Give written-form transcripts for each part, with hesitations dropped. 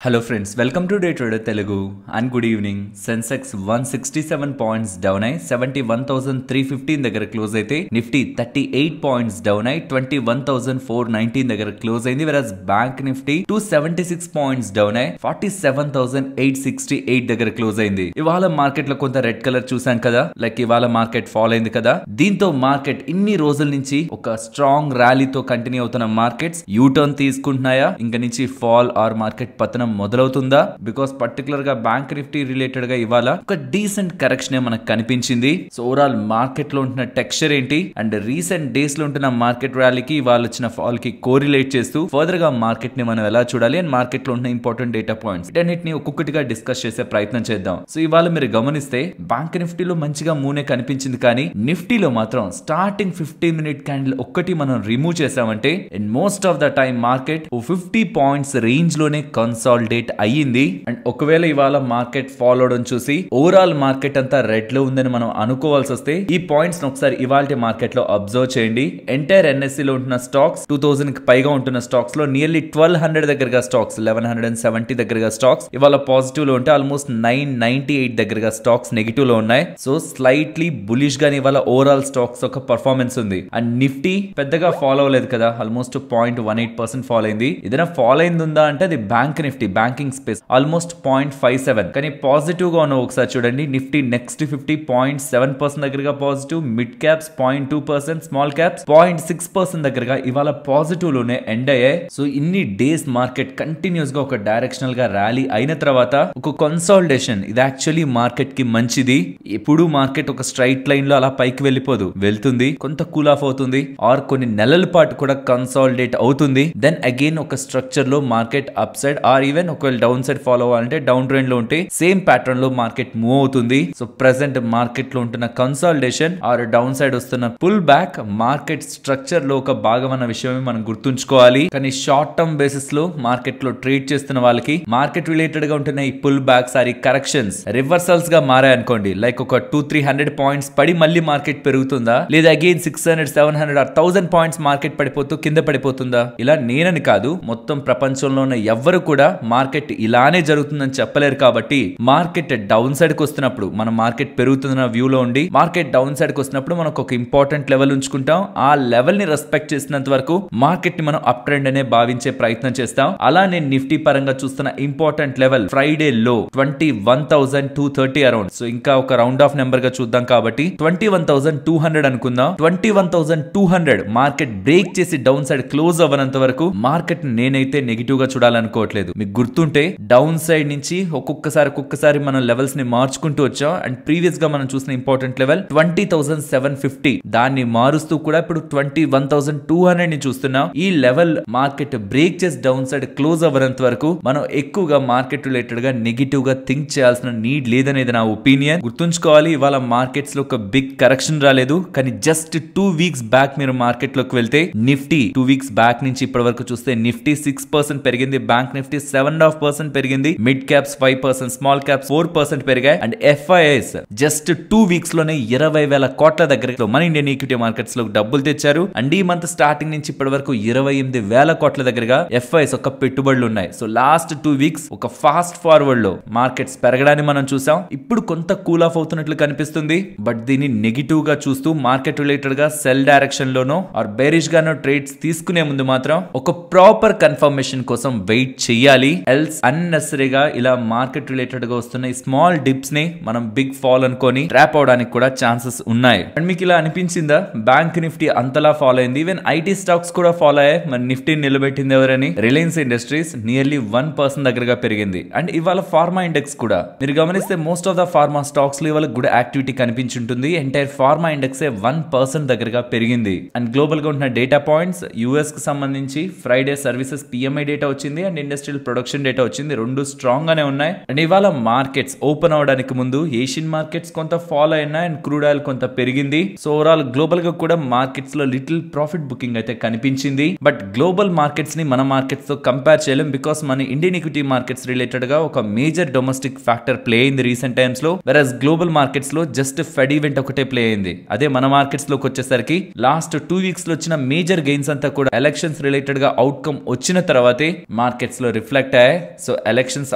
Hello friends, welcome to Day Trader Telugu and good evening. Sensex 167 points down ay 71,315 దగ్గర close అయితే Nifty 38 points down ay 21,419 దగ్గర close అయింది. whereas bank Nifty 276 points down ay 47,868 దగ్గర close అయింది. ఇవాళ market లో కొంత red colour చూసాం కదా, లైక్ ఇవాళ మార్కెట్ ఫాల్ అయింది కదా. దీంతో మార్కెట్ ఇన్ని రోజుల నుంచి ఒక స్ట్రాంగ్ ర్యాలీతో కంటిన్యూ అవుతున్న మార్కెట్స్ యూ టర్న్ తీసుకుంటున్నాయా, ఇంక నుంచి ఫాల్ ఆర్ మార్కెట్ పతనం మొదలవుతుందా? బికాస్ పర్టికులర్ గా బ్యాంక్ నిఫ్టీ రిలేటెడ్ గా ఇవాళ ఒక డీసెంట్ కరెక్షన్ మనకు కనిపించింది. సో ఓవరాల్ మార్కెట్ లో ఉంటున్న టెక్స్చర్ ఏంటి అండ్ రీసెంట్ డేస్ లో ఉంటున్న మార్కెట్ ర్యాలీకి ఇవాళ వచ్చిన ఫాల్ కి కోరిలేట్ చేస్తూ ఫర్దర్ గా మార్కెట్ ని మనం ఎలా చూడాలి అండ్ మార్కెట్ లో ఉన్న ఇంపార్టెంట్ డేటా పాయింట్స్ వీటన్నిటిని ఒక్కొక్కటిగా డిస్కస్ చేసే ప్రయత్నం చేద్దాం. సో ఇవాళ మీరు గమనిస్తే బ్యాంక్ నిఫ్టీలో మంచిగా మూనే కనిపించింది, కానీ నిఫ్టీలో మాత్రం స్టార్టింగ్ 15 మినిట్ క్యాండిల్ ఒక్కటి మనం రిమూవ్ చేసామంటే in most of the time market 50 points range లోనే కన్సాలిడేట్ అయ్యింది. అండ్ ఒకవేళ ఇవాళ మార్కెట్ ఫాల్ అవడం చూసి ఓవరాల్ మార్కెట్ అంతా రెడ్ లో ఉందని మనం అనుకోవాల్సి వస్తే ఈ పాయింట్స్ ఒకసారి ఇవాళ మార్కెట్ లో అబ్జర్వ్ చేయండి. ఎంటైర్ ఎన్ఎస్సి లో ఉంటున్న స్టాక్స్ 2000 కి పైగా ఉంటున్న స్టాక్స్ లో నియర్లీ 1200 దగ్గరగా స్టాక్స్, 1170 దగ్గరగా స్టాక్స్ ఇవాళ పాజిటివ్ లో ఉంటే ఆల్మోస్ట్ 998 దగ్గరగా స్టాక్స్ నెగిటివ్ లో ఉన్నాయి. సో స్లైట్లీ బులిష్ గానీ ఇవాళ ఓవరాల్ స్టాక్స్ ఒక పర్ఫార్మెన్స్ ఉంది. అండ్ నిఫ్టీ పెద్దగా ఫాలో అవ్వలేదు కదా, ఆల్మోస్ట్ 0.18% ఫాల్ అయింది. ఏదైనా ఫాల్ అయింది ఉందా అంటే అది bank Nifty, banking space almost 0.57. కానీ పాజిటివ్ గా ఉన్న ఒకసారి చూడండి, నిఫ్టీ నెక్స్ట్ 50 0.7% దగ్గరగా positive, mid caps 0.2%, small caps 0.6% దగ్గరగా ఇవాళ పాజిటివ్ లోనే ఎండ్ అయ్యాయి. సో ఇన్ని డేస్ మార్కెట్ కంటిన్యూస్ గా ఒక డైరెక్షనల్ గా ర్యాలీ అయిన తర్వాత ఒక కన్సాలిడేషన్, ఇది యాక్చువల్లీ మార్కెట్ కి మంచిది. ఎప్పుడు మార్కెట్ ఒక స్ట్రైట్ లైన్ లో అలా పైకి వెళ్ళిపోదు, వెళ్తుంది, కొంత కూల్ ఆఫ్ అవుతుంది ఆర్ కొన్ని నెలల పాటు కూడా కన్సాలిడేట్ అవుతుంది. దెన్ అగైన్ ఒక స్ట్రక్చర్ లో market upside or even ఒకవేళ డౌన్ సైడ్ ఫాలో అవ్వాలంటే డౌన్ ట్రెండ్ లో ఉంటే సేమ్ ప్యాటర్న్ లో మార్కెట్ మూవ్ అవుతుంది. సో ప్రెసెంట్ మార్కెట్ లో ఉంటున్న కన్సాలిడేషన్ ఆర్ డౌన్ సైడ్ వస్తున్న పుల్ బ్యాక్ మార్కెట్ స్ట్రక్చర్ లో ఒక భాగం అన్న విషయమే మనం గుర్తుంచుకోవాలి. కానీ షార్ట్ టర్మ్ బేసిస్ లో మార్కెట్ లో ట్రేడ్ చేస్తున్న వాళ్ళకి మార్కెట్ రిలేటెడ్ గా ఉంటున్న ఈ పుల్ బ్యాక్స్ ఆర్ ఈ కరెక్షన్స్ రివర్సల్స్ గా మారాయనుకోండి, లైక్ ఒక 200-300 పాయింట్స్ పడి మళ్ళీ మార్కెట్ పెరుగుతుందా, లేదా అగైన్ 600-700 ఆర్ 1000 పాయింట్స్ మార్కెట్ పడిపోతూ కింద పడిపోతుందా? ఇలా నేనని కాదు, మొత్తం ప్రపంచంలో ఉన్న ఎవ్వరు కూడా మార్కెట్ ఇలానే జరుగుతుందని చెప్పలేరు. కాబట్టి మార్కెట్ డౌన్ సైడ్ కి వస్తున్నప్పుడు మనం మార్కెట్ పెరుగుతున్న వ్యూలో ఉండి మార్కెట్ డౌన్ సైడ్ కి వస్తున్నప్పుడు మనకు ఒక ఇంపార్టెంట్ లెవెల్ ఉంచుకుంటాం. ఆ లెవెల్ ని రెస్పెక్ట్ చేసినంత వరకు మార్కెట్ ని మనం అప్ ట్రెండ్ అనే భావించే ప్రయత్నం చేస్తాం. అలా నేను నిఫ్టీ పరంగా చూస్తున్న ఇంపార్టెంట్ లెవెల్ ఫ్రైడే లో 21,230 అరౌండ్. సో ఇంకా ఒక రౌండ్ ఆఫ్ నెంబర్ గా చూద్దాం కాబట్టి 21,200 అనుకుందాం. 21,200 మార్కెట్ బ్రేక్ చేసి డౌన్ సైడ్ క్లోజ్ అవ్వనంత వరకు మార్కెట్ నేనైతే నెగిటివ్ గా చూడాలనుకోవట్లేదు. మీకు గుర్తుంటే డౌన్ సైడ్ నుంచి ఒక్కొక్కసారి మనం లెవెల్స్ ని మార్చుకుంటూ వచ్చాం. అండ్ ప్రీవియస్ గా మనం చూసిన ఇంపార్టెంట్ లెవెల్ 20,750, దాన్ని మారుస్తూ కూడా ఇప్పుడు 21,200 ని చూస్తున్నాం. ఈ లెవెల్ మార్కెట్ బ్రేక్ చేసి డౌన్ సైడ్ క్లోజ్ అవ్వనంత వరకు మనం ఎక్కువగా మార్కెట్ రిలేటెడ్ గా నెగిటివ్ గా థింక్ చేయాల్సిన నీడ్ లేదనేది నా ఒపీనియన్. గుర్తుంచుకోవాలి, ఇవాళ మార్కెట్స్ లో ఒక బిగ్ కరెక్షన్ రాలేదు, కానీ జస్ట్ 2 వీక్స్ బ్యాక్ మీరు మార్కెట్ లోకి వెళ్తే నిఫ్టీ 2 వీక్స్ బ్యాక్ నుంచి ఇప్పటి వరకు చూస్తే నిఫ్టీ 6% పెరిగింది, బ్యాంక్ నిఫ్టీ 7.5% పెరిగింది, మిడ్ క్యాప్స్ 5%, స్మాల్ క్యాప్స్ 4% పెరిగాయి. అండ్ ఎఫ్ఐఎస్ జస్ట్ 2 వీక్స్ లోనే 20,000 కోట్ల దగ్గర మన ఇండియన్ ఈక్విటీ మార్కెట్స్ లో డబ్బులు తెచ్చారు. అండ్ ఈ మంత్ స్టార్టింగ్ నుంచి ఇప్పటి వరకు 28,000 కోట్ల దగ్గరగా ఎఫ్ఐఎస్ ఒక పెట్టుబడులు ఉన్నాయి. సో లాస్ట్ 2 వీక్స్ ఒక ఫాస్ట్ ఫార్వర్డ్ లో మార్కెట్స్ పెరగడాన్ని మనం చూసాం. ఇప్పుడు కొంత కూల్ ఆఫ్ అవుతున్నట్లు కనిపిస్తుంది, బట్ దీన్ని నెగిటివ్ గా చూస్తూ మార్కెట్ రిలేటెడ్ గా సెల్ డైరెక్షన్ లోనో ఆర్ బేరిష్ గానో ట్రేడ్స్ తీసుకునే ముందు మాత్రం ఒక ప్రాపర్ కన్ఫర్మేషన్ కోసం వెయిట్ చేయాలి. ఎల్స్ అన్నెసరీగా ఇలా మార్కెట్ రిలేటెడ్ గా వస్తున్న ఈ స్మాల్ డిప్స్ ని మనం బిగ్ ఫాల్ అనుకొని ట్రాప్ అవడానికి కూడా ఛాన్సెస్ ఉన్నాయి. అండ్ మీకు ఇలా అనిపించిందా బ్యాంక్ నిఫ్టీ అంతలా ఫాలో అయింది? ఈవెన్ ఐటీ స్టాక్స్ కూడా ఫాలో అయ్యాయి. మరి నిఫ్టీ నిలబెట్టింది ఎవరని? రిలయన్స్ ఇండస్ట్రీస్ నియర్లీ 1% దగ్గరగా పెరిగింది. అండ్ ఇవాళ ఫార్మా ఇండెక్స్ కూడా మీరు గమనిస్తే most of the pharma stocks లో ఇవాళ గుడ్ యాక్టివిటీ కనిపించుంటుంది. ఎంటైర్ ఫార్మా ఇండెక్స్ 1% దగ్గరగా పెరిగింది. అండ్ గ్లోబల్ గా ఉన్న డేటా పాయింట్స్ యుఎస్ కి సంబంధించి ఫ్రైడే సర్వీసెస్ పిఎంఐ డేటా వచ్చింది అండ్ ఇండస్ట్రియల్ ప్రొడక్షన్ డేటా వచ్చింది. రెండు స్ట్రాంగ్ గానే ఉన్నాయి. అండ్ ఇవాళ మార్కెట్స్ ఓపెన్ అవడానికి ముందు ఏషియన్ మార్కెట్స్ కొంత ఫాలో అయినాయి అండ్ క్రూడ్ ఆయిల్ కొంత పెరిగింది. సో ఓవరాల్ గ్లోబల్ గా కూడా మార్కెట్స్ లో లిటిల్ ప్రాఫిట్ బుకింగ్ అయితే కనిపించింది. బట్ గ్లోబల్ మార్కెట్స్ ని మన మార్కెట్స్ తో కంపేర్ చేయలేం, బికాస్ మన ఇండియన్ ఈక్విటీ మార్కెట్స్ రిలేటెడ్ గా ఒక మేజర్ డొమెస్టిక్ ఫ్యాక్టర్ ప్లే అయింది రీసెంట్ టైమ్స్ లో. వెరస్ గ్లోబల్ మార్కెట్స్ లో జస్ట్ ఫెడ్ ఈవెంట్ ఒకటే ప్లే అయింది. అదే మన మార్కెట్స్ లోకి వచ్చేసరికి లాస్ట్ 2 వీక్స్ లో వచ్చిన మేజర్ గెయిన్స్ అంతా కూడా ఎలక్షన్స్ రిలేటెడ్ గా అవుట్కమ్ వచ్చిన తర్వాతే మార్కెట్స్ లో రిఫ్లెక్ట్ రిఫ్లెక్ట్ అయ్యాయి. So elections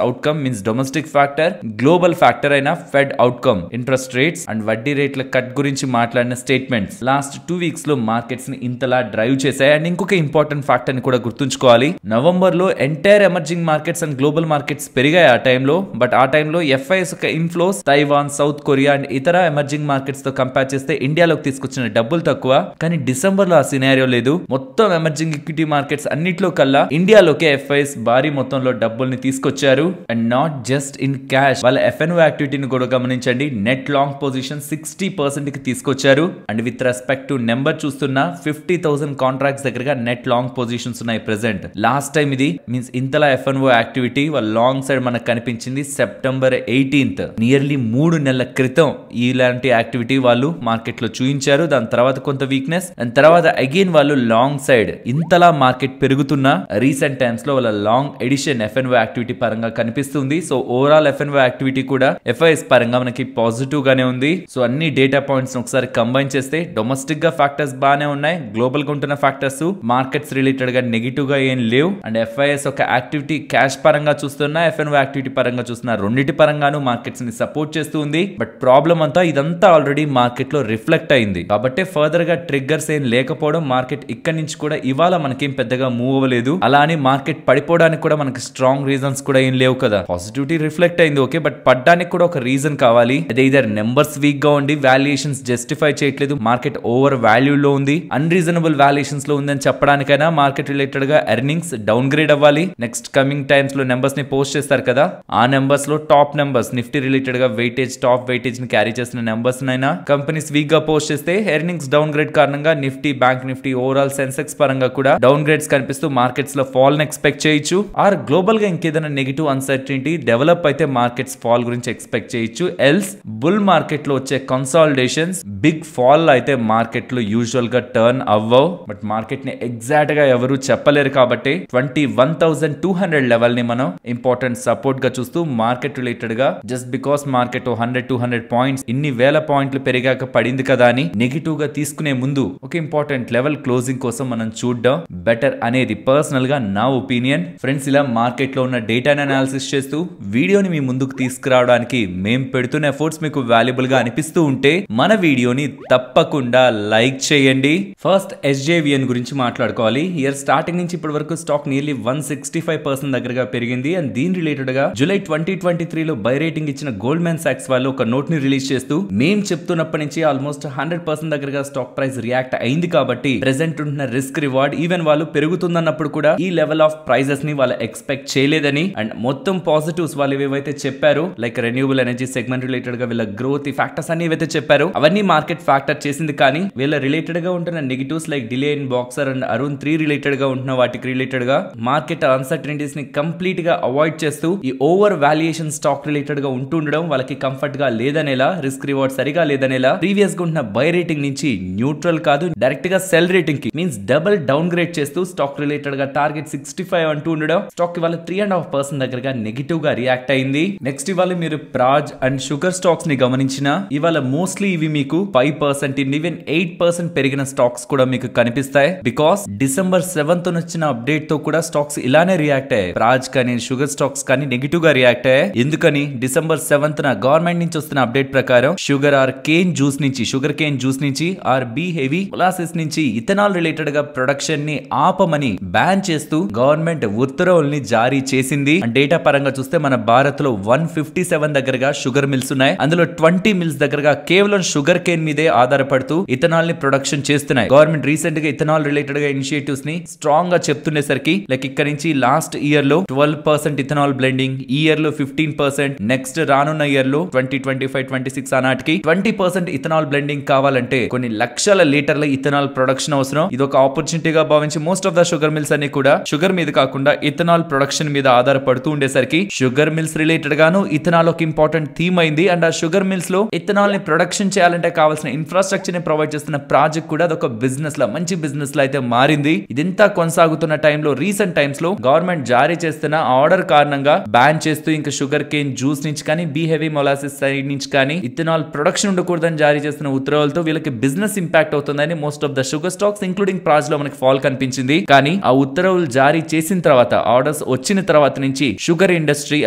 outcome means domestic factor, global factor అయిన fed outcome, interest rates and వడ్డీ రేట్ల కట్ గురించి మాట్లాడిన స్టేట్మెంట్స్ లాస్ట్ 2 వీక్స్ లో మార్కెట్స్ ని ఇంతలా డ్రైవ్ చేశాయి. అండ్ ఇంకొక ఇంపార్టెంట్ ఫ్యాక్టర్ ని కూడా గుర్తుంచుకోవాలి, నవంబర్ లో entire emerging markets and global markets పెరిగాయి ఆ టైంలో. బట్ ఆ టైంలో ఎఫ్ఐఎస్ యొక్క inflows Taiwan, south Korea and ఇతర ఎమర్జింగ్ మార్కెట్స్ తో కంపేర్ చేస్తే ఇండియాలోకి తీసుకొచ్చిన డబ్బులు తక్కువ. కానీ డిసెంబర్ లో ఆ సినారియో లేదు. మొత్తం ఎమర్జింగ్ ఈక్విటీ మార్కెట్స్ అన్నిట్లో కల్లా ఇండియాలోకే ఎఫ్ఐఎస్ భారీ మొత్తంలో డబ్బుల్ని తీసుకొచ్చారు. And not just in cash, వాళ్ళ ఎఫ్ఎన్ఓ యాక్టివిటీని కూడా గమనించండి. నెట్ లాంగ్ పొజిషన్ 60% కి తీసుకొచ్చారు. And with respect to number చూస్తున్నా 50,000 కాంట్రాక్ట్స్ దగ్గరగా నెట్ లాంగ్ పొజిషన్స్ ఉన్నాయి ప్రెసెంట్. లాస్ట్ టైం ఇది మీన్స్ ఇంతలా ఎఫ్ఎన్ఓ యాక్టివిటీ వాళ్ళ లాంగ్ సైడ్ మనకు కనిపించింది సెప్టెంబర్ 18th, నియర్లీ 3 నెలల క్రితం ఇలాంటి యాక్టివిటీ వాళ్ళు మార్కెట్ లో చూపించారు. దాని తర్వాత కొంత వీక్నెస్, అండ్ తర్వాత అగైన్ వాళ్ళు లాంగ్ సైడ్ ఇంతలా మార్కెట్ పెరుగుతున్న రీసెంట్ టైమ్స్ లో వాళ్ళ లాంగ్ ఎడిషన్ ఎఫ్ఎన్ఓ యాక్టివిటీ పరంగా కనిపిస్తుంది. సో ఓవరాల్ ఎఫ్ఎన్ఓ యాక్టివిటీ కూడా ఎఫ్ఐఎస్ పరంగా మనకి పాజిటివ్ గానే ఉంది. సో అన్ని డేటా పాయింట్స్ ఒకసారి కంబైన్ చేస్తే డొమెస్టిక్ గా ఫ్యాక్టర్స్ బాగానే ఉన్నాయి, గ్లోబల్ గా ఉంటున్న ఫ్యాక్టర్స్ మార్కెట్స్ రిలేటెడ్ గా నెగిటివ్ గా ఏం లేవు. అండ్ ఎఫ్ఐఎస్ ఒక యాక్టివిటీ క్యాష్ పరంగా చూస్తున్నా, ఎఫ్ఎన్ఓ యాక్టివిటీ పరంగా చూస్తున్నా, రెండింటి పరంగాను మార్కెట్స్ ని సపోర్ట్ చేస్తూ ఉంది. బట్ ప్రాబ్లం అంతా ఇదంతా ఆల్రెడీ మార్కెట్ లో రిఫ్లెక్ట్ అయింది కాబట్టి ఫర్దర్ గా ట్రిగ్గర్స్ ఏం లేకపోవడం, మార్కెట్ ఇక్కడ నుంచి కూడా ఇవాళ మనకేం పెద్దగా మూవ్ అవ్వలేదు. అలా అని మార్కెట్ పడిపోవడానికి కూడా మనకి స్ట్రాంగ్ రీజన్స్ కూడా ఏం లేవు కదా. పాజిటివిటీ రిఫ్లెక్ట్ అయింది ఓకే, బట్ పడ్డానికి కూడా ఒక రీజన్ కావాలి. అదే ఇదర్ నెంబర్స్ వీక్ గా ఉండి వాల్యుయేషన్స్ జస్టిఫై చేయట్లేదు, మార్కెట్ ఓవర్ వాల్యూ లో ఉంది, అన్రీజనబుల్ వాల్యుయేషన్స్ లో ఉందని చెప్పడానికైనా మార్కెట్ రిలేటెడ్ గా ఎర్నింగ్స్ డౌన్ గ్రేడ్ అవ్వాలి. నెక్స్ట్ కమింగ్ టైమ్స్ లో నెంబర్స్ ని పోస్ట్ చేస్తారు కదా, ఆ నెంబర్స్ లో టాప్ నెంబర్స్ నిఫ్టీ రిలేటెడ్ గా వెయిటేజ్, టాప్ వెయిటేజ్ ని క్యారీ చేసిన నెంబర్స్ నైనా కంపెనీస్ వీక్ గా పోస్ట్ చేస్తే ఎర్నింగ్స్ డౌన్ గ్రేడ్ కారణంగా Nifty, bank Nifty, overall Sensex పరంగా కూడా డౌన్ గ్రేడ్స్ కనిపిస్తూ మార్కెట్స్ లో ఫాల్ ని ఎక్స్పెక్ట్ చేయొచ్చు. ఆర్ గ్లోబల్ గా ఇంకేదైనా నెగిటివ్ అన్సర్టనిటీ డెవలప్ అయితే మార్కెట్స్ ఫాల్ గురించి ఎక్స్పెక్ట్ చేయొచ్చు. ఎల్స్ బుల్ మార్కెట్ లో వచ్చే కన్సాలిడేషన్స్ బిగ్ ఫాల్ అయితే మార్కెట్ లో యూజువల్ గా టర్న్ అవ్వవు. బట్ మార్కెట్ ని ఎగ్జాక్ట్ గా ఎవరు చెప్పలేరు కాబట్టి 21,200 లెవెల్ ని మనం ఇంపార్టెంట్ సపోర్ట్ గా చూస్తూ మార్కెట్ రిలేటెడ్ గా జస్ట్ బికాస్ మార్కెట్ 100-200 పాయింట్స్ ఇన్ని వేల పాయింట్లు పెరిగాక పడింది కదా అని నెగిటివ్ గా తీసుకునే ముందు ఒక ఇంపార్టెంట్ లెవెల్ క్లోజింగ్ కోసం మనం చూడడం బెటర్ అనేది పర్సనల్ గా నా ఒపీనియన్. ఫ్రెండ్స్, ఇలా మార్కెట్ లో ఉన్న డేటాని అనాలిసిస్ చేస్తూ వీడియోని మీ ముందుకు తీసుకురావడానికి మేం పెడుతున్న ఎఫర్ట్స్ మీకు వాల్యుబుల్ గా అనిపిస్తూ ఉంటే మన వీడియోని తప్పకుండా లైక్ చేయండి. ఫస్ట్ ఎస్జేవిఎన్ గురించి మాట్లాడుకోవాలి. ఇయర్ స్టార్టింగ్ నుంచి ఇప్పటి వరకు స్టాక్ నియర్లీ 165% దగ్గరగా పెరిగింది. అండ్ దీని రిలేటెడ్ గా జూలై 2023 లో బై రేటింగ్ ఇచ్చిన గోల్డ్మెన్ సాక్స్ వాళ్ళు ఒక నోట్ ని రిలీజ్ చేస్తూ మేం చెప్తున్నప్పటి నుంచి ఆల్మోస్ట్ 100% దగ్గరగా స్టాక్ ప్రైస్ రియాక్ట్ అయింది కాబట్టి ప్రెసెంట్ ఉంటున్న రిస్క్ రివార్డ్ ఈవెన్ వాళ్ళు పెరుగుతుందన్నప్పుడు కూడా ఈ లెవెల్ ఆఫ్ ప్రైజెస్ ని వాళ్ళు ఎక్స్పెక్ట్ చేయలేదని, అండ్ మొత్తం పాజిటివ్స్ వాళ్ళు ఏవైతే చెప్పారు like renewable energy segment related గా వీళ్ళ గ్రోత్ ఫ్యాక్టర్స్ అన్ని ఏవైతే చెప్పారు అవన్నీ మార్కెట్ ఫ్యాక్టర్ చేసింది. కానీ వీళ్ళ రిలేటెడ్ గా ఉంటున్న negatives like delay in boxer and Arun 3 related గా ఉంటున్న వాటికి రిలేటెడ్ గా మార్కెట్ అన్సర్టనిటీస్ ని కంప్లీట్ గా అవాయిడ్ చేస్తూ ఈ ఓవర్ వాల్యుయేషన్ స్టాక్ రిలేటెడ్ గా ఉంటుండడం వాళ్ళకి కంఫర్ట్ గా లేదనేలా, రిస్క్ రివార్డ్ సరిగా లేదనేలా ప్రీవియస్ గా ఉంటున్న బై రేటింగ్ నుంచి న్యూట్రల్ కాదు డైరెక్ట్ గా సెల్ రేటింగ్ కి మీన్స్ డబుల్ డౌన్ గ్రేడ్ చేస్తూ స్టాక్ రిలేటెడ్ గా టార్గెట్ 65 అంటూ ఉండడం స్టాక్ ఇవాళ 3.5% దగ్గరగా నెగిటివ్ గా రియాక్ట్ అయింది. నెక్స్ట్ ఇవాళ మీరు ప్రాజ్ అండ్ షుగర్ స్టాక్స్ ని గమనించిన ఇవాళ మోస్ట్లీ ఇవి మీకు 5% ఈవెన్ 8% పెరిగిన స్టాక్స్ కూడా మీకు కనిపిస్తాయి. బికాస్ December 7th వచ్చిన అప్డేట్ తో కూడా స్టాక్స్ ఇలానే రియాక్ట్ అయ్యాయి. ప్రాజ్ కానీ షుగర్ స్టాక్స్ కానీ నెగిటివ్ గా రియాక్ట్ అయ్యాయి. ఎందుకని December 7th గవర్నమెంట్ నుంచి వస్తున్న అప్డేట్ ప్రకారం షుగర్ ఆర్ కేన్ జ్యూస్ నుంచి, షుగర్ కేన్ జ్యూస్ నుంచి ఆర్ బి హెవీ మొలాసిస్ నుంచి ఇథనాల్ రిలేటెడ్ గా ప్రొడక్షన్ ని ఆపమని బ్యాన్ చేస్తూ గవర్నమెంట్ ఉత్తర్వుల్ని జారీ చేసింది. డేటా పరంగా చూస్తే మన భారత్ లో 157 దగ్గరగా షుగర్ మిల్స్ ఉన్నాయి. అందులో 20 మిల్స్ దగ్గరగా కేవలం షుగర్ కేన్ మీదే ఆధారపడుతూ ఇథనాల్ ని ప్రొడక్షన్ చేస్తున్నాయి. గవర్నమెంట్ రీసెంట్ గా ఇథనాల్ రిలేటెడ్ గా ఇనిషియేటివ్స్ ని స్ట్రాంగ్ గా చెప్తుండేసరికి లైక్ ఇక్కడ నుంచి లాస్ట్ ఇయర్ లో 12% ఇథనాల్ బ్లెండింగ్, ఈ ఇయర్ లో 15%, నెక్స్ట్ రానున్న ఇయర్ లో 2025-26 ఆనాటికి 20% ఇథనాల్ బ్లెండింగ్ కావాలంటే కొన్ని లక్షల లీటర్ల ఇథనాల్ ప్రొడక్షన్ అవసరం. ఇది ఒక ఆపర్చునిటీగా భావించి most of the sugar mills అన్ని కూడా షుగర్ మీద కాకుండా ఇథనాల్ ప్రొడక్షన్ మీద ఆధారపడుతూ ఉండేసరికి షుగర్ మిల్స్ రిలేటెడ్ గాను ఇథనాల్ ఒక ఇంపార్టెంట్ థీమ్ అయింది. అండ్ ఆ షుగర్ మిల్స్ లో ఇథనాల్ ని ప్రొడక్షన్ చేయాలంటే కావాల్సిన ఇన్ఫ్రాస్ట్రక్చర్ ని ప్రొవైడ్ చేస్తున్న ప్రాజెక్ట్ కూడా అదొక బిజినెస్ లా, మంచి బిజినెస్ లా అయితే మారింది. ఇదంతా కొనసాగుతున్న టైంలో రీసెంట్ టైమ్స్ లో గవర్నమెంట్ జారీ చేస్తున్న ఆర్డర్ కారణంగా బ్యాన్ చేస్తూ ఇంకా షుగర్ కేన్ జ్యూస్ నుంచి కానీ బి హెవీ మొలాసిస్ సైడ్ నుంచి కానీ ఇథనాల్ ప్రొడక్షన్ ఉండకూడదని జారీ చేస్తున్న ఉత్తర్వులతో వీళ్ళకి బిజినెస్ ఇంపాక్ట్ అవుతుందని most of the sugar stocks including Praj లో మనకి ఫాల్ కనిపించింది. కానీ ఆ ఉత్తర్వులు జారీ చేసిన తర్వాత, ఆర్డర్స్ వచ్చిన తర్వాత నుంచి షుగర్ ఇండస్ట్రీ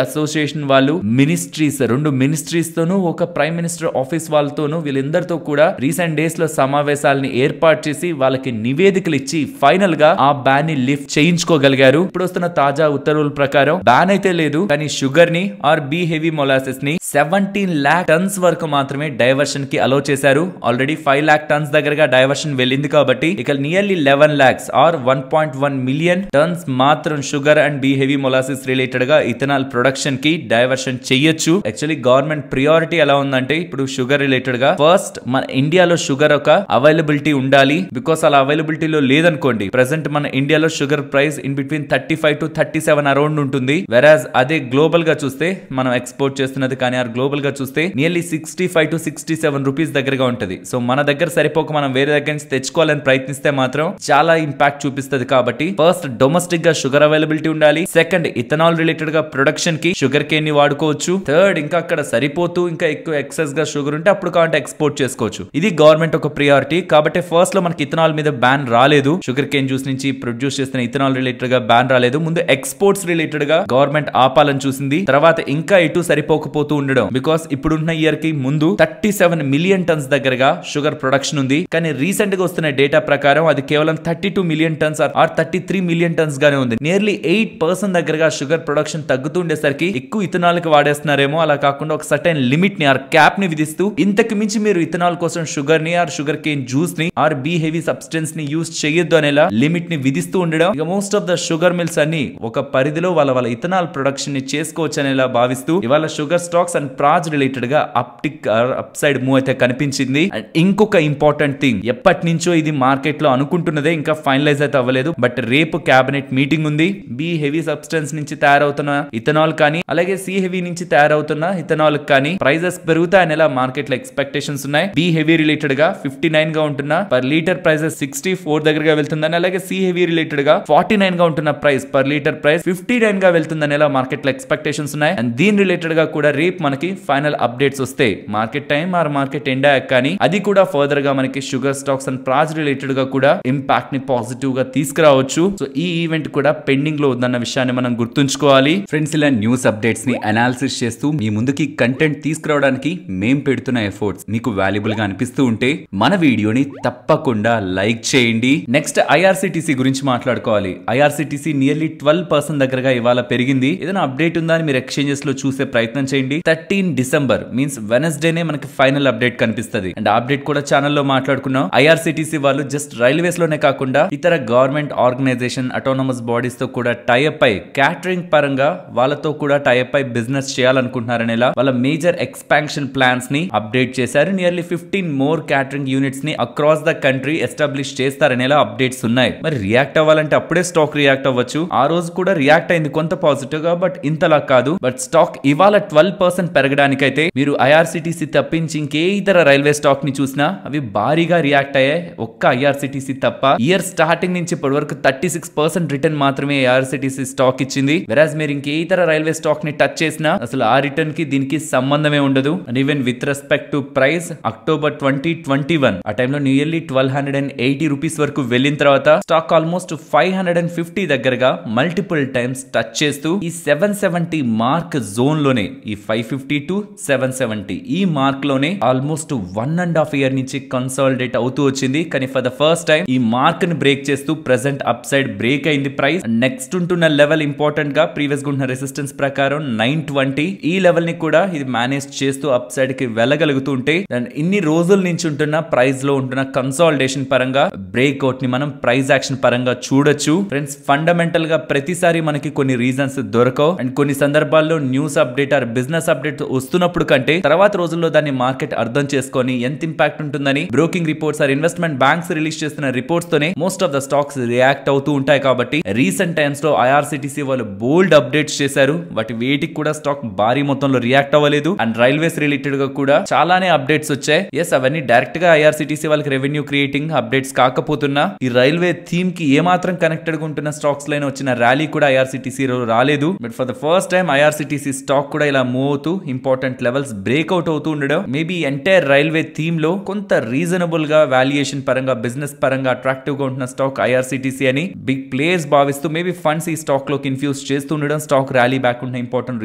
అసోసియేషన్ వాళ్ళు మినిస్ట్రీస్ 2 మినిస్ట్రీస్ తోనూ ఒక ప్రైమ్ మినిస్టర్ ఆఫీస్ వాళ్ళతోనూ వీళ్ళందరితో కూడా రీసెంట్ డేస్ లో సమావేశాలని ఏర్పాటు చేసి వాళ్ళకి నివేదికలు ఇచ్చి ఫైనల్ గా ఆ బ్యాన్ ని లిఫ్ట్ చేయించుకోగలిగారు. ఇప్పుడు వస్తున్న తాజా ఉత్తర్వుల ప్రకారం బ్యాన్ అయితే లేదు, కానీ షుగర్ ని ఆర్ బి హెవీ మొలాసెస్ ని 17 lakh టన్స్ వరకు మాత్రమే డైవర్షన్ కి అలో చేశారు. ఆల్రెడీ 5 lakh టన్స్ దగ్గరగా డైవర్షన్ వెళ్ళింది కాబట్టి ఇక nearly 11 lakhs or 1.1 million tons మాత్రం sugar and B heavy molasses related గా ఇథనాల్ ప్రొడక్షన్ కి డైవర్షన్ చేయొచ్చు. యాక్చువల్లీ గవర్నమెంట్ ప్రియారిటీ ఎలా ఉందంటే ఇప్పుడు షుగర్ రిలేటెడ్ గా ఫస్ట్ మన ఇండియాలో షుగర్ ఒక అవైలబిలిటీ ఉండాలి. బికాస్ అలా అవైలబిలిటీలో లేదనుకోండి ప్రెసెంట్ మన ఇండియాలో sugar price in between 35 to 37 around ఉంటుంది. వెరాజ్ అదే గ్లోబల్ గా చూస్తే మనం ఎక్స్పోర్ట్ చేస్తున్నది కానీ గ్లోబల్ గా చూస్తే నియర్లీ 65 to 67 రూపీస్ దగ్గరగా ఉంటది. సో మన దగ్గర సరిపోక మనం వేరే దగ్గర నుంచి తెచ్చుకోవాలని ప్రయత్నిస్తే మాత్రం చాలా ఇంపాక్ట్ చూపిస్తుంది. కాబట్టి ఫస్ట్ డొమెస్టిక్ గా షుగర్ అవైలబిలిటీ ఉండాలి. సెకండ్ ఇథనాల్ రిలేటెడ్ గా ప్రొడక్షన్ కి షుగర్ కేన్ ని వాడుకోవచ్చు. థర్డ్ ఇంకా అక్కడ సరిపోతూ ఇంకా ఎక్కువ ఎక్సెస్ గా షుగర్ ఉంటే అప్పుడు కావాలంటే ఎక్స్పోర్ట్ చేసుకోవచ్చు. ఇది గవర్నమెంట్ ఒక ప్రియారిటీ. కాబట్టి ఫస్ట్ లో మనకి ఇథనాల్ మీద బ్యాన్ రాలేదు. షుగర్ కేన్ జ్యూస్ నుంచి ప్రొడ్యూస్ చేస్తున్న ఇథనాల్ రిలేటెడ్ గా బ్యాన్ రాలేదు. ముందు ఎక్స్పోర్ట్స్ రిలేటెడ్ గా గవర్నమెంట్ ఆపాలని చూసింది. తర్వాత ఇంకా ఇటు సరిపోకపోతూ ఉండడం బికాస్ ఇప్పుడున్న ఇయర్ కి ముందు 37 మిలియన్ టన్స్ దగ్గరగా షుగర్ ప్రొడక్షన్ ఉంది. కానీ రీసెంట్ గా వస్తున్న డేటా ప్రకారం అది కేవలం 32 million tons or 33 million tons గానే ఉంది. నియర్లీ 8% దగ్గరగా షుగర్ ప్రొడక్షన్ తగ్గుతూ ఉండేసరికి ఎక్కువ ఇథనాల్ కి వాడేస్తున్నారేమో. అలా కాకుండా ఒక సర్టెన్ లిమిట్ ని ఆర్ క్యాప్ ని విధిస్తూ ఇంతకు మించి మీరు ఇథనాల్ కోసం షుగర్ ని ఆర్ షుగర్ కేన్ జ్యూస్ ని ఆర్ బి హెవీ సబ్స్టెన్స్ ని యూజ్ చేయొద్దు అనేలా లిమిట్ ని విధిస్తూ ఉండడం. ఇక most of the sugar mills అన్ని ఒక పరిధిలో వాళ్ళ ఇథనాల్ ప్రొడక్షన్ ని చేసుకోవచ్చు అనేలా భావిస్తూ ఇవాళ sugar stocks and Praj related గా అప్ సైడ్ మూవ్ అయితే కనిపించింది. అండ్ ఇంకొక ఇంపార్టెంట్ థింగ్, ఎప్పటి నుంచో ఇది మార్కెట్ లో అనుకుంటున్నదే, ఇంకా ఫైనలైజ్ అయితే అవ్వలేదు. బట్ రేపు క్యాబినెట్ మీటింగ్ ఉంది. బి హెవీ సబ్స్టెన్స్ నుంచి తయారవుతున్న ఇథనాల్ కానీ అలాగే సి హెవీ నుంచి తయారవుతున్న ఇథనాల్ కానీ ప్రైజెస్ పెరుగుతాయనేలా మార్కెట్ లో ఎక్స్పెక్టేషన్స్ ఉన్నాయి. బి హెవీ రిలేటెడ్ గా 59 గా ఉంటున్న పర్ లీటర్ ప్రైజెస్ 64 దగ్గరగా వెళ్తుందని, అలాగే సి హెవీ రిలేటెడ్ గా 49 గా ఉంటున్న ప్రైస్ పర్ లీటర్ ప్రైస్ 59 గా వెళ్తుందనేలా మార్కెట్ లో ఎక్స్పెక్టేషన్స్ ఉన్నాయి. అండ్ దీని రిలేటెడ్ గా కూడా రేపు మనకి ఫైనల్ అప్డేట్స్ వస్తాయి. Market time or market end అయ్యాక కానీ అది కూడా ఫర్దర్ గా మనకి sugar stocks and Praj related గా కూడా ఇంపాక్ట్ ని పాజిటివ్ గా తీసుకురావచ్చు. సో ఈ ఈవెంట్ కూడా పెండింగ్ లో ఉందన్న విషయాన్ని మనం గుర్తుంచుకోవాలి. ఫ్రెండ్స్, ఇలా న్యూస్ అప్డేట్స్ ని అనాలిసిస్ చేస్తూ మీ ముందుకి కంటెంట్ తీసుకురావడానికి మేం పెడుతున్న ఎఫర్ట్స్ మీకు వాల్యుబుల్ గా అనిపిస్తూ ఉంటే మన వీడియోని తప్పకుండా లైక్ చేయండి. నెక్స్ట్ ఐఆర్సిటిసి గురించి మాట్లాడుకోవాలి. ఐఆర్సిటిసి నియర్లీ 12% దగ్గరగా ఇవాళ పెరిగింది. ఏదైనా అప్డేట్ ఉందా అని మీరు ఎక్స్చేంజెస్ లో చూసే ప్రయత్నం చేయండి. 13 డిసెంబర్ మీన్స్ వెనస్డేనే మనకి ఫైనల్ అప్డేట్ కనిపిస్తుంది. అండ్ అప్డేట్ కూడా ఛానల్లో మాట్లాడుకున్నాం. ఐఆర్సిటిసి వాళ్ళు జస్ట్ రైల్వేస్ లోనే కాకుండా ఇతర గవర్నమెంట్ ఆర్గనైజేషన్ అటానమస్ బాడీస్ తో కూడా టైఅప్ అయి క్యాటరింగ్ పరంగా వాళ్ళతో కూడా టైఅప్ అయి బిజినెస్ చేయాలనుకుంటున్నారనేలా వాళ్ళ మేజర్ ఎక్స్పాన్షన్ ప్లాన్స్ ని అప్డేట్ చేశారు. నియర్లీ 15 మోర్ క్యాటరింగ్ యూనిట్స్ ని అక్రాస్ ద కంట్రీ ఎస్టాబ్లిష్ చేస్తారనేలా అప్డేట్స్ ఉన్నాయి. మరి రియాక్ట్ అవ్వాలంటే అప్పుడే స్టాక్ రియాక్ట్ అవ్వచ్చు. ఆ రోజు కూడా రియాక్ట్ అయింది కొంత పాజిటివ్ గా, బట్ ఇంతలా కాదు. బట్ స్టాక్ ఇవాళ 12% పెరగడానికైతే మీరు ఐఆర్సిటిసి తప్పించి ఇంకే ఇతర రైల్వే స్టాక్ ని చూసినా అవి భారీగా రియాక్ట్ అయ్యాయి. ఒక్క ఐఆర్సిటిసి తప్ప ఇయర్ స్టార్టింగ్ నుంచి ఇప్పటి వరకు 36% రిటర్న్ మాత్రమే ఐఆర్సిటిసి స్టాక్ ఇచ్చింది. వెరాజ్ మీరు ఇంకే ఇతర రైల్వే స్టాక్ ని టచ్ చేసినా అసలు ఆ రిటర్న్ కి దీనికి సంబంధమే ఉండదు. And even with respect to price October 2021 ఆ టైంలో నియర్లీ 1280 రూపీస్ వరకు వెళ్ళిన తర్వాత స్టాక్ ఆల్మోస్ట్ 550 దగ్గరగా మల్టిపుల్ టైమ్స్ టచ్ చేస్తూ ఈ 770 మార్క్ జోన్ లోనే ఈ 550 to 770 ఈ మార్క్ లోనే ఆల్మోస్ట్ 1.5 year నుంచి కన్సాలిడేట్ అవుతూ వచ్చింది. కానీ ఫర్ ద ఫస్ట్ టైం ఈ మార్క్ ని బ్రేక్ చేస్తూ ప్రెసెంట్ అప్ సైడ్ బ్రేక్ అయింది ప్రైస్. నెక్స్ట్ ఉంటున్న లెవెల్ ఇంపార్టెంట్ గా ప్రీవియస్ గా ఉన్న రెసిస్టెన్స్ ప్రకారం 920 ఈ లెవెల్ ని కూడా ఇది మేనేజ్ చేస్తూ అప్ సైడ్ కి వెళ్ళగలుగుతూ ఉంటే ఇన్ని రోజుల నుంచి ఉంటున్న ప్రైస్ లో ఉంటున్న కన్సాలిడేషన్ పరంగా బ్రేక్అవుట్ ని మనం ప్రైస్ యాక్షన్ పరంగా చూడొచ్చు. ఫ్రెండ్స్, ఫండమెంటల్ గా ప్రతిసారి మనకి కొన్ని రీజన్స్ దొరకవు. అండ్ కొన్ని సందర్భాల్లో news update or business update వస్తున్నప్పుడు కంటే తర్వాత రోజుల్లో దాన్ని మార్కెట్ అర్థం చేసుకొని ఎంత ఇంపాక్ట్ ఉంటుందని broking reports or investment banks release చేస్తున్న రిపోర్ట్స్ తోనే most of the stocks react అవుతూ ఉంటాయి. కాబట్టి రీసెంట్ టైమ్స్ లో ఐఆర్సిటిసి వాళ్ళు బోల్డ్ అప్డేట్స్ చేశారు. వాటి వేటికి కూడా స్టాక్ భారీ మొత్తంలో రియాక్ట్ అవ్వలేదు. అండ్ రైల్వేస్ రిలేటెడ్ గా కూడా చాలానే అప్డేట్స్ వచ్చాయి. ఎస్, అవన్నీ డైరెక్ట్ గా ఐఆర్సిటిసి వాళ్ళకి రెవెన్యూ క్రియేటింగ్ అప్డేట్స్ కాకపోతున్నా ఈ రైల్వే థీమ్ కి ఏమాత్రం కనెక్టెడ్ గా ఉంటున్న స్టాక్స్ లైన్ వచ్చిన ర్యాలీ కూడా ఐఆర్సిటిసి రాలేదు. But for the first time IRCTC stock కూడా ఇలా మూవ్ అవుతూ ఇంపార్టెంట్ లెవెల్స్ బ్రేక్అవుట్ అవుతూ ఉండడం మేబీ ఎంటైర్ రైల్వే థీమ్ లో కొంత రీజనబుల్ గా వాల్యుయేషన్ పరంగా బిజినెస్ పరంగా అట్రాక్టివ్ గా ఉంటున్న స్టాక్ ఐఆర్సిటిసి అని బిగ్ ప్లేయర్స్ భావిస్తూ మేబీ ఫండ్స్ ఈ స్టాక్ లోకి ఇన్ఫ్యూజ్ చేస్తుండడం స్టాక్ ర్యాలీ బ్యాక్ ఉన్న ఇంపార్టెంట్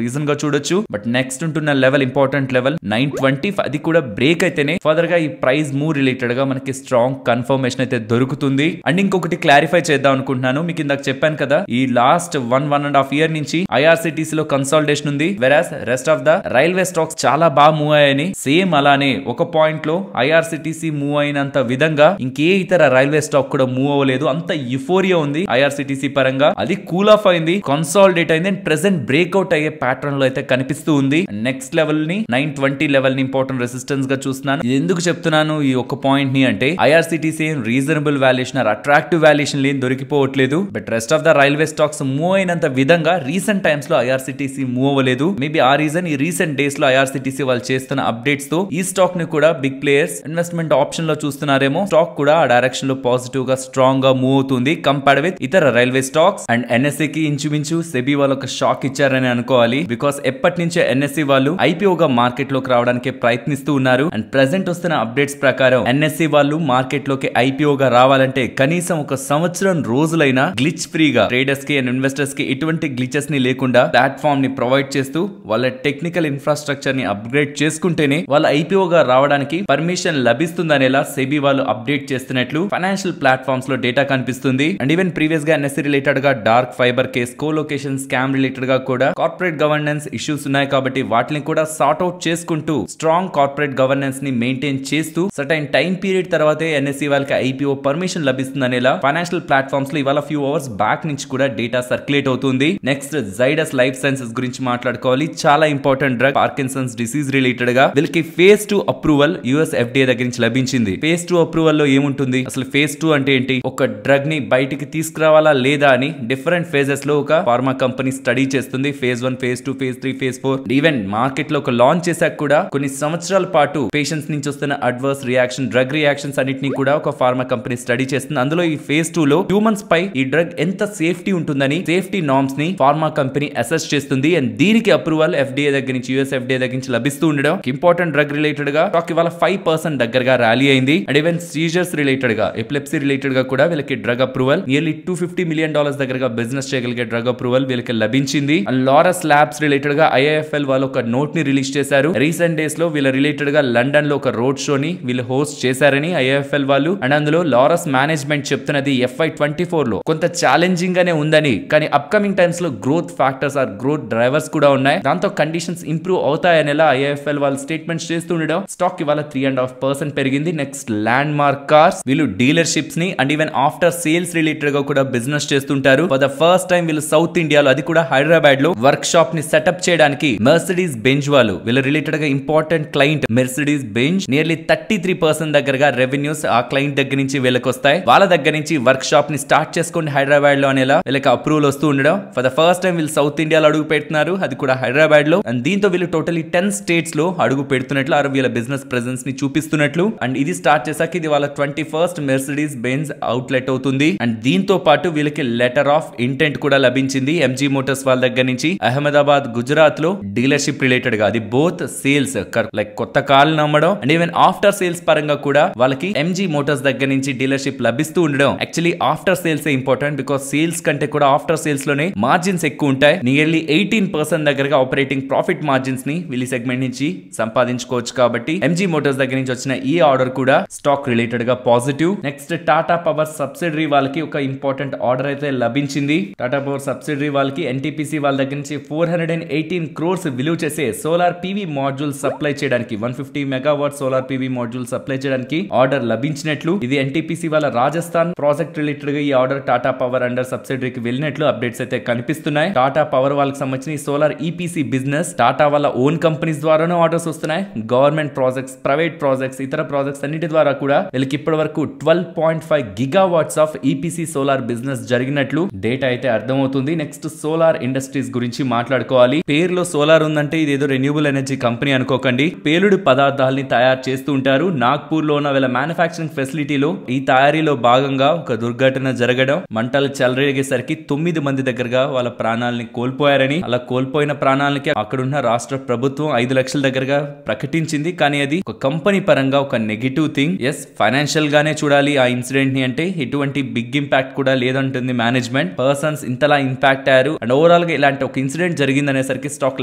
రీజన్ గా చూడొచ్చు. బట్ నెక్స్ట్ ఉంటున్న లెవెల్ ఇంపార్టెంట్ లెవెల్ 920, అది కూడా బ్రేక్ అయితేనే ఫర్దర్ గా ఈ ప్రైస్ మూవ్ రిలేటెడ్ గా మనకి స్ట్రాంగ్ కన్ఫర్మేషన్ అయితే దొరుకుతుంది. అండ్ ఇంకొకటి క్లారిఫై చేద్దాం అనుకుంటున్నాను, మీకు ఇందాక చెప్పాను కదా, ఈ లాస్ట్ 1.5 year నుంచి ఐఆర్సిటిసి లో కన్సాలిడేషన్ ఉంది, whereas rest of the railway stocks చాలా బాగా మూవ్ అయ్యాయని. సేమ్ అలానే ఒక పాయింట్ లో ఐఆర్సిటిసి మూవ్ అయినంత విధంగా ఇంకే ఇతర రైల్వే స్టాక్ కూడా మూవ్ అవ్వలేదు. అంత యుఫోరియా ఉంది ఐఆర్సిటిసి పరంగా, అది కూల్ ఆఫ్ అయింది, కన్సాలిడేట్ అయింది అండ్ ప్రెసెంట్ బ్రేక్అవుట్ అయ్యే ప్యాటర్న్ లో అయితే కనిపిస్తూ ఉంది. నెక్స్ట్ లెవెల్ ని 920 లెవెల్ ని ఇంపార్టెంట్ రెసిస్టెన్స్ గా చూస్తున్నాను. ఇది ఎందుకు చెప్తున్నాను ఈ ఒక పాయింట్ ని అంటే, IRCTC reasonable valuation or attractive valuation లేని దొరికిపోవట్లేదు. But rest of the railway stocks move అయినంత విధంగా రీసెంట్ టైమ్స్ లో ఐఆర్సిటిసి మూవ్ అవ్వలేదు. మేబీ ఆ రీజన్ ఈ రీసెంట్ డేస్ లో ఐఆర్సిటిసి వాళ్ళు చేస్తున్న అప్డేట్స్ తో ఈ స్టాక్ ని కూడా బిగ్ ప్లేయర్స్ ఇన్వెస్ట్మెంట్ ఆప్షన్ లో చూస్తున్నారేమో. స్టాక్ కూడా ఆ డైరెక్షన్ లో పాజిటివ్ గా స్ట్రాంగ్ గా మూవ్ అవుతుంది కంపేర్డ్ విత్ ఇతర రైల్వే స్టాక్స్. అండ్ ఎన్ఎస్సి కి ఇంచుమించు సెబీ వాళ్ళు ఒక షాక్ ఇచ్చారని అనుకోవాలి. బికాస్ ఎప్పటి నుంచే ఎన్ఎస్సి వాళ్ళు ఐపీఓగా మార్కెట్ లోకి రావడానికి ప్రయత్నిస్తూ ఉన్నారు. అండ్ ప్రెసెంట్ వస్తున్న అప్డేట్స్ ప్రకారం ఎన్ఎస్సి వాళ్ళు మార్కెట్ లోకి ఐపీఓగా రావాలంటే కనీసం ఒక సంవత్సరం రోజులైనా గ్లిచ్ ఫ్రీగా ట్రేడర్స్ కి అండ్ ఇన్వెస్టర్స్ కి ఎటువంటి గ్లిచెస్ ని లేకుండా ప్లాట్ఫామ్ ని ప్రొవైడ్ చేస్తూ వాళ్ళ టెక్నికల్ ఇన్ఫ్రాస్ట్రక్చర్ ని అప్గ్రేడ్ చేసుకుంటేనే వాళ్ళ ఐపీఓగా రావడానికి పర్మిషన్ లభిస్తుందనేలా సెబీ వాళ్ళు అప్డేట్ చేస్తున్నట్లు ఫైనాన్షియల్ ప్లాట్ఫామ్స్ లో డేటా కనిపిస్తుంది. అండ్ ఈవెన్ ప్రీవియస్ గా ఎన్ఎస్సి రిలేటెడ్ గా dark fibre case, colocation scam related గా కూడా కార్పొరేట్ గవర్నెన్స్ ఇష్యూస్ ఉన్నాయి కాబట్టి వాటిని కూడా సార్ట్ అవుట్ చేసుకుంటూ స్ట్రాంగ్ కార్పొరేట్ గవర్నెన్స్ ని మెయింటైన్ చేస్తూ సర్టైన్ టైం పీరియడ్ తర్వాతే ఎన్ఎస్సి వాళ్ళకి ఐపీఓ పర్మిషన్ లభిస్తుందనేలా ఫైనాన్షియల్ ప్లాట్ఫామ్స్ లో ఇవాళ ఫ్యూ అవర్స్ బ్యాక్ నుంచి కూడా డేటా సర్క్యులేట్ అవుతుంది. నెక్స్ట్ జైడస్ లైఫ్ సైన్సెస్ గురించి మాట్లాడుకోవాలి. చాలా important drug, Parkinson's disease related గా వీళ్ళకి ఫేజ్ 2 అప్రూవల్ యుఎస్ ఎఫ్డిఏ దగ్గర నుంచి లభించింది. ఫేజ్ 2 అప్రూవల్ లో ఏముంటుంది, అసలు ఫేజ్ 2 అంటే ఏంటి, ఒక డ్రగ్ ని బయటికి తీసుకురావాలా లేదా అని డిఫరెంట్ ఫేజెస్ లో ఒక ఫార్మా కంపెనీ స్టడీ చేస్తుంది. Phase 1, phase 2, phase 3, phase 4. Even market లో ఒక లాంచ్ చేశాక కూడా కొన్ని సంవత్సరాల పాటు పేషెంట్స్ నుంచి వస్తున్న అడ్వర్స్ రియాక్షన్, డ్రగ్ రియాక్షన్స్ అన్నిటిని కూడా ఒక ఫార్మా కంపెనీ స్టడీ చేస్తుంది. అందులో ఈ ఫేజ్ 2 లో హ్యూమన్స్ పై ఈ డ్రగ్ ఎంత సేఫ్టీ ఉంటుందని సేఫ్టీ నార్మ్స్ ని ఫార్మా కంపెనీ అసెస్ చేస్తుంది. అండ్ దీనికి అప్రూవల్ ఎఫ్డిఏ దగ్గర నుంచి, యుఎస్ ఎఫ్డిఏ దగ్గర నుంచి లభిస్తూ ఉండడం ఇంపార్టెంట్ డ్రగ్ రిలేటెడ్ గా స్టాక్ ఇవాళ 5% దగ్గరగా ర్యాలీ అయింది. అండ్ ఈవెన్ సీజర్స్ రిలేటెడ్ గా, ఎపిలెప్సీ రిలేటెడ్ గా కూడా వీళ్ళకి డ్రగ్ అప్రూవల్ నియర్లీ $250 million దగ్గరగా బిజినెస్ చేయగలిగే డ్రగ్ అప్రూవల్ వీళ్ళకి లభించింది. అండ్ లారస్ ల్యాబ్స్ రిలేటెడ్ గా ఐఐఎఫ్ఎల్ వాళ్ళు ఒక నోట్ ని రిలీజ్ చేశారు. రీసెంట్ డేస్ లో వీళ్ళ రిలేటెడ్ గా లండన్ లో ఒక రోడ్ షో ని వీళ్ళు హోస్ట్ చేశారని ఐఐఎఫ్ఎల్ వాళ్ళు. అండ్ అందులో లారస్ మేనేజ్మెంట్ చెప్తున్నది FY24 లో కొంత ఛాలెంజింగ్ గానే ఉందని, కానీ అప్కమింగ్ టైమ్స్ లో growth factors or growth drivers కూడా ఉన్నాయి, దాంతో కండిషన్స్ ఇంప్రూవ్ అవుతాయనేలా ఐఐఎఫ్ఎల్ వాళ్ళు స్టేట్మెంట్స్ చేస్తుండడం స్టాక్ ఇవాళ 3.5% పెరిగింది. నెక్స్ట్ ల్యాండ్ మార్క్ కార్స్, వీళ్ళు డీలర్షిప్స్ ని and even after sales related గా కూడా బిజినెస్ చేస్తుంటారు. ఫర్ ద ఫస్ట్ టైం వీళ్ళు సౌత్ ఇండియాలో, అది కూడా హైదరాబాద్ లో వర్క్ షాప్ ని సెటప్ చేయడానికి మెర్సిడీస్ బెంజ్ వాళ్ళు, వీళ్ళ రిలేటెడ్ గా important client Mercedes Benz, nearly 33% దగ్గరగా రెవెన్యూస్ ఆ క్లయింట్ దగ్గర నుంచి వీళ్ళకి వస్తాయి. వాళ్ళ దగ్గర నుంచి వర్క్ షాప్ ని స్టార్ట్ చేసుకోండి హైదరాబాద్ లో అనేలా వీళ్ళకి అప్రూవల్ వస్తూ ఉండడం. ఫర్ ద ఫస్ట్ టైం వీళ్ళు సౌత్ ఇండియాలో అడుగు పెడుతున్నారు, అది కూడా హైదరాబాద్ లో. అండ్ దీంతో వీళ్ళు టోటలీ 10 స్టేట్స్ లో అడుగు పెడుతున్నట్లు, వీళ్ళ బిజినెస్ ప్రెజెన్స్ ని చూపిస్తున్నట్లు. అండ్ ఇది స్టార్ట్ చేశాక ఇది వాళ్ళ 21st మెర్సిడీస్ బెంజ్ అవుట్లెట్ అవుతుంది. అండ్ దీంతో పాటు వీళ్ళకి లెటర్ ఆఫ్ ఇంటెంట్ కూడా లభించింది ఎంజీ మోటార్స్ వాళ్ళ దగ్గర నుంచి. అహ్మదాబాద్, గుజరాత్ లో డీలర్షిప్ రిలేటెడ్ గా, అది బోత్ సేల్స్ లైక్ కొత్త కార్లు నమ్మడం అండ్ ఈవెన్ ఆఫ్టర్ సేల్స్ పరంగా కూడా వాళ్ళకి ఎంజీ మోటార్స్ దగ్గర నుంచి డీలర్షిప్ లభిస్తూ ఉండడం. Actually after sales important, because sales కంటే కూడా ఆఫ్టర్ సేల్స్ లోనే మార్జిన్స్ ఎక్కువ ఉంటాయి. నియర్లీ 18% దగ్గరగా ఆపరేటింగ్ ప్రాఫిట్ మార్జిన్స్ ని వీళ్ళ సెగ్మెంట్ నుంచి సంపాదించుకోవచ్చు. కాబట్టి ఎంజీ మోటార్స్ దగ్గర నుంచి వచ్చిన ఈ ఆర్డర్ కూడా స్టాక్ రిలేటెడ్ గా positive. Next Tata power subsidiary వాళ్ళకి ఒక ఇంపార్టెంట్ ఆర్డర్ అయితే లభించింది. టాటా పవర్ సబ్సిడరీ వాళ్ళకి ఎన్టీపీసీ వాళ్ళ దగ్గర నుంచి 418 crores విలువ చేసే సోలార్ పీవీ మాడ్యూల్ సప్లై చేయడానికి, 150 megawatt solar PV module supply చేయడానికి ఆర్డర్ లభించినట్లు, ఇది ఎన్టీపీసీ వాళ్ళ రాజస్థాన్ ప్రాజెక్ట్ రిలేటెడ్ గా ఈ ఆర్డర్ టాటా పవర్ అండర్ సబ్సిడరీకి వెళ్ళినట్లు అప్డేట్స్ అయితే కనిపిస్తున్నాయి. టాటా పవర్ వాళ్ళకి సంబంధించిన సోలార్ ఈపీసీ బిజినెస్ టాటా వాళ్ళ ఓన్ కంపెనీస్ ద్వారానే ఆర్డర్స్ వస్తున్నాయి. గవర్నమెంట్ ప్రాజెక్ట్స్, ప్రైవేట్ ప్రాజెక్ట్స్, ఇతర ప్రాజెక్ట్స్ అన్నిటి ద్వారా కూడా వీళ్ళకి ఇప్పటి వరకు 12.5 gigawatts of EPC solar business జరిగినట్లు డేటా అయితే అర్థమవుతుంది. నెక్స్ట్ సోలార్ ఇండస్ట్రీస్ గురించి మాట్లాడుకోవాలి. పేరులో సోలార్ ఉందంటే ఇదేదో రెన్యూబుల్ ఎనర్జీ కంపెనీ అనుకోకండి. పేలుడు పదార్థాలని తయారు చేస్తూ ఉంటారు. నాగ్పూర్ లో ఉన్న వీళ్ళ మ్యానుఫ్యాక్చరింగ్ ఫెసిలిటీలో ఈ తయారీలో భాగంగా ఒక దుర్ఘటన జరగడం, మంటలు చెలరేగేసరికి 9 మంది దగ్గరగా వాళ్ళ ప్రాణాలని కోల్పోయారని, అలా కోల్పోయిన ప్రాణాలకి అక్కడున్న రాష్ట్ర ప్రభుత్వం 5 లక్షల దగ్గరగా ప్రకటించింది. కానీ అది ఒక కంపెనీ పరంగా ఒక నెగిటివ్ థింగ్. ఫైనాన్షియల్ గానే చూడాలి ఆ ఇన్సిడెంట్ ని, అంటే ఎటువంటి బిగ్ ఇంపాక్ట్ కూడా లేదంటుంది మేనేజ్మెంట్. పర్సన్స్ ఇంతలా ఇంపాక్ట్ అయ్యారు అండ్ ఓవరాల్ గా ఇలాంటి ఒక ఇన్సిడెంట్ జరిగింది అనేసరికి స్టాక్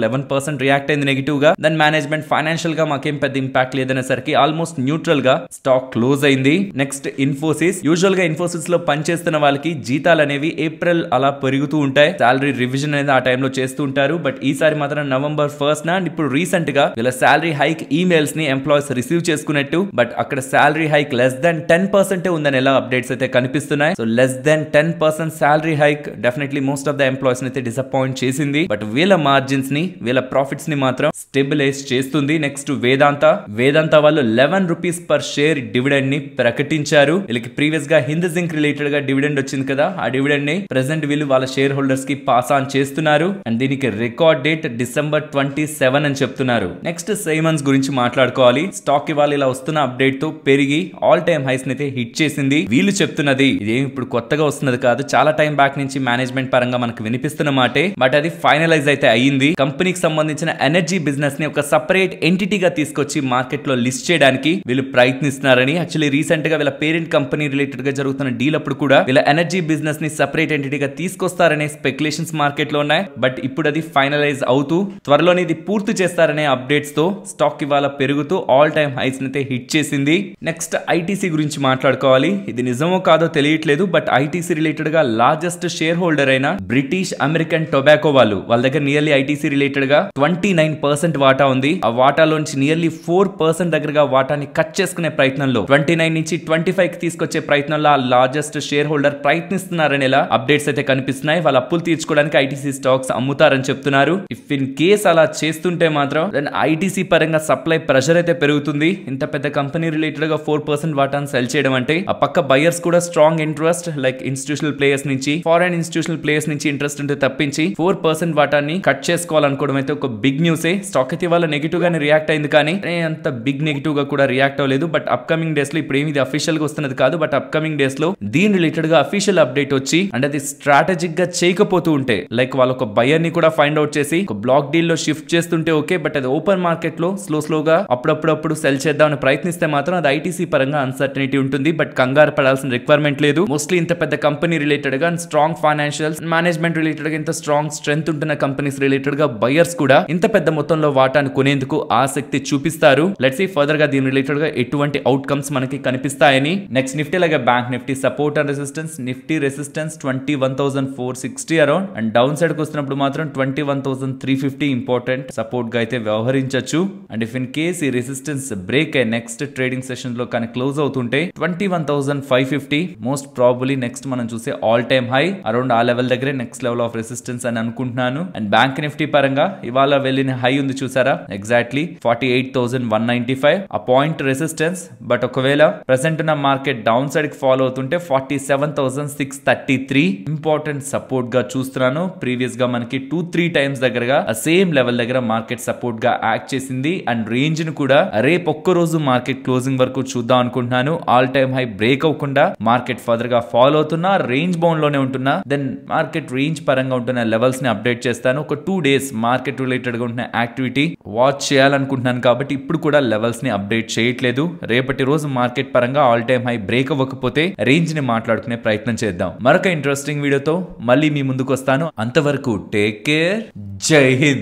11% రియాక్ట్ అయింది నెగిటివ్ గా. దెన్ మేనేజ్మెంట్ ఫైనాన్షియల్ గా మాకేం పెద్ద ఇంపాక్ట్ లేదనేసరికి ఆల్మోస్ట్ న్యూట్రల్ గా స్టాక్ క్లోజ్ అయింది. నెక్స్ట్ ఇన్ఫోసిస్. యూజువల్ గా ఇన్ఫోసిస్ లో పనిచేస్తున్న వాళ్ళకి జీతాలు అనేవి ఏప్రిల్ అలా పెరుగుతూ ఉంటాయి. సాలరీ రివిజన్ అనేది ఆ టైంలో చేస్తూ ఉంటారు. బట్ ఈసారి మాత్రం నవంబర్ 1st అండ్ ఇప్పుడు రీసెంట్ గా వీళ్ళ సాలరీ హైక్ ఈమెయిల్స్ ని ఎంప్లాయీస్ రిసీవ్ చేసుకున్నట్టు, బట్ అక్కడ సాలరీ హైక్ లెస్ దెన్ 10% ఉందని ఎలా అప్డేట్స్ అయితే కనిపిస్తున్నాయి. So less than 10% salary hike definitely most of the employees అయితే డిసప్పాయింట్ చేసింది. బట్ వీళ్ళ మార్జిన్స్ ని వీళ్ళ ప్రాఫిట్స్ ని మాత్రం స్టెబిలైజ్ చేస్తుంది. నెక్స్ట్ వేదాంత వాళ్ళు 11 రూపీస్ పర్ షేర్ డివిడెండ్ ని ప్రకటించారు. వీళ్ళకి ప్రీవియస్ గా హిందూజింక్ రిలేటెడ్ గా డివిడెండ్ వచ్చింది కదా, ఆ డివిడెండ్ ని ప్రెసెంట్ వీళ్ళు వాళ్ళ షేర్ హోల్డర్స్ కి పాస్ ఆన్ చేస్తున్నారు. అండ్ దీనికి రికార్డ్ డేట్ December 27 అని చెప్తున్నారు. నెక్స్ట్ సైమన్స్ గురించి మాట్లాడుకోవాలి. స్టాక్ ఇవాళ ఇలా వస్తున్న అప్డేట్ తో పెరిగి ఆల్ టైమ్ హైస్ అయితే హిట్ చేసింది. వీళ్ళు చెప్తున్నది ఇదేం ఇప్పుడు కొత్తగా వస్తున్నది కాదు, చాలా టైం బ్యాక్ నుంచి మేనేజ్మెంట్ పరంగా మనకు వినిపిస్తున్న మాటే. బట్ అది ఫైనలైజ్ అయితే అయ్యింది. కంపెనీకి సంబంధించిన ఎనర్జీ బిజినెస్ ని ఒక సపరేట్ ఎంటిటీగా తీసుకొచ్చి మార్కెట్ లో లిస్ట్ చేయడానికి వీళ్ళు ప్రయత్నిస్తున్నారని. యాక్చువల్లీ రీసెంట్ గా వీళ్ళ పేరెంట్ కంపెనీ రిలేటెడ్ గా జరుగుతున్న డీల్ అప్పుడు కూడా వీళ్ళ ఎనర్జీ బిజినెస్ ని సపరేట్ ఎంటిటీగా తీసుకొస్తారనే స్పెక్యులేషన్స్ మార్కెట్ లో ఉన్నాయి. బట్ ఇప్పుడు అది ఫైనలైజ్ అవుతూ త్వరలోనే ఇది పూర్తి చేస్తారనే అప్డేట్స్ తో స్టాక్ ఇవాళ పెరుగుతూ ఆల్ టైమ్ హైస్ అయితే హిట్ చేసింది. నెక్స్ట్ ఐటీసీ గురించి మాట్లాడుకోవాలి. ఇది నిజమో కాదో తెలియట్లేదు, బట్ ఐటీసీ రిలేటెడ్ గా లార్జెస్ట్ షేర్ హోల్డర్ అయిన బ్రిటిష్ అమెరికన్ టొబాకో వాళ్ళ దగ్గర నియర్లీ ఐటీసీ రిలేటెడ్ గా 29% వాటా ఉంది. ఆ వాటాలోంచి నియర్లీ 4% దగ్గరగా వాటాని కట్ చేసుకునే ప్రయత్నంలో 29 నుంచి 25 కి తీసుకొచ్చే ప్రయత్నంలో ఆ లార్జెస్ట్ షేర్ హోల్డర్ ప్రయత్నిస్తున్నారని ఎలా అప్డేట్స్ అయితే కనిపిస్తున్నాయి. వాళ్ళ అప్పులు తీర్చుకోవడానికి ఐటీసీ స్టాక్స్ అమ్ముతారని చెప్తున్నారు. ఇఫ్ ఇన్ కేస్ అలా చేస్తుంటే మాత్రం దెన్ ఐటీసీ పరంగా సప్లై ప్రెషర్ అయితే పెరుగుతుంది. ఇంత పెద్ద కంపెనీ రిలేటెడ్ గా 4% వాటాను సెల్ చేయడం అంటే ఆ పక్క బయర్స్ కూడా strong interest like institutional players నుంచి ఫారెన్ ఇన్స్టిట్యూషనల్ ప్లేయర్స్ నుంచి ఇంట్రెస్ట్ ఉంటే తప్పించి 4% వాటాన్ని కట్ చేసుకోవాలనుకోవడం అయితే ఒక బిగ్ న్యూసే. స్టాక్ అయితే వాళ్ళ నెగిటివ్ గానే రియాక్ట్ అయింది, కానీ అంత బిగ్ నెగిటివ్ గా కూడా రియాక్ట్ అవ్వలేదు. బట్ అప్కమింగ్ డేస్ లో ఇప్పుడు ఏమి ఇది అఫీషియల్ గా వస్తున్నది కాదు, బట్ అప్కమింగ్ డేస్ లో దీని రిలేటెడ్ గా అఫీషియల్ అప్డేట్ వచ్చి అంటే అది స్ట్రాటజిక్ గా చేయకపోతూ ఉంటే లైక్ వాళ్ళ ఒక బయర్ ని కూడా ఫైండ్ అవుట్ చేసి ఒక బ్లాక్ డీల్ లో షిఫ్ట్ చేస్తుంటే ఓకే, బట్ అది ఓపెన్ మార్కెట్ లో స్లోగా అప్పుడప్పుడు సెల్ చేద్దామని ప్రయత్నిస్తే మాత్రం అది ఐటీసీ పరంగా అన్సర్టనిటీ ఉంటుంది. బట్ కంగారు పడాల్సిన రిక్వైర్మెంట్ లేదు. మోస్ట్లీ ఇంత పెద్ద కంపెనీ రిలేటెడ్ గా స్ట్రాంగ్ ఫైనాన్షియల్ మేనేజ్మెంట్ రిలేటెడ్ గా ఇంత స్ట్రాంగ్ స్ట్రెంత్ ఉంటున్న కంపెనీస్ రిలేటెడ్ గా బయర్స్ కూడా ఇంత పెద్ద మొత్తంలో వాటాను కొనేందుకు ఆసక్తి చూపిస్తారు. లెట్స్ సీ ఫర్దర్ గా దీని రిలేటెడ్ గా ఎటువంటి అవుట్కమ్స్ మనకి కనిపిస్తాయని. నెక్స్ట్ నిఫ్టీ లాగా bank Nifty support and resistance. Nifty resistance 21,460 around and down side కి వస్తున్నప్పుడు మాత్రం 21,350 ఇంపార్టెంట్ సపోర్ట్ గా అయితే వ్యవహరించవచ్చు. అండ్ ఇఫ్ ఇన్ కేస్ ఈ రెసిస్టెన్స్ బ్రేక్ అయ్యి నెక్స్ట్ ట్రేడింగ్ సెషన్ లో కానీ క్లోజ్ అవుతుంటే 21,550 మోస్ట్ ప్రాబబ్లీ నెక్స్ట్ మనం చూసే ఆల్ టైమ్ హై అరౌండ్ ఆ లెవెల్ దగ్గరే నెక్స్ట్ లెవెల్ ఆఫ్ రెసిస్టెన్స్ అని అనుకుంటున్నాను. అండ్ బ్యాంక్ నిఫ్టీ పరంగా ఇవాళ వెళ్ళిన హై ఉంది చూసారా, ఎగ్జాక్ట్లీ 48,195 ఆ పాయింట్ రెసిస్టెన్స్. బట్ ఒకవేళ ప్రెసెంట్ ఉన్న మార్కెట్ డౌన్ సైడ్ కి ఫాలో అవుతుంటే 47,633 ఇంపార్టెంట్ సపోర్ట్ గా చూస్తున్నాను. ప్రీవియస్ గా మనకి 2-3 టైమ్స్ దగ్గరగా సేమ్ లెవెల్ దగ్గర మార్కెట్ సపోర్ట్ గా యాక్ట్ చేసింది. అండ్ రేంజ్ ను కూడా రేపు ఒక్క రోజు మార్కెట్ క్లోజింగ్ వరకు చూద్దాం అనుకుంటున్నాను. ఆల్ టైమ్ హై బ్రేక్ అవ్వకుండా మార్కెట్ ఫర్దర్ గా ఫాలో అవుతున్నా, రేంజ్ బౌండ్ లోనే ఉంటున్నా, దెన్ మార్కెట్ రేంజ్ పరంగా ఉంటున్న లెవెల్స్ ని అప్డేట్ చేస్తాను. ఒక 2 డేస్ మార్కెట్ రిలేటెడ్ గా ఉంటున్న యాక్టివిటీ వాచ్ చేయాలనుకుంటున్నాను కాబట్టి ఇప్పుడు కూడా లెవెల్స్ ని అప్డేట్ చేయట్లేదు. రేపటి రోజు మార్కెట్ పరంగా ఆల్ టైమ్ హై బ్రేక్ అవ్వకపోతే రేంజ్ ని మాట్లాడుకునే ప్రయత్నం చేద్దాం. మరొక ఇంట్రెస్టింగ్ వీడియోతో మళ్ళీ మీ ముందుకు వస్తాను. అంతవరకు టేక్ కేర్. జై హింద్.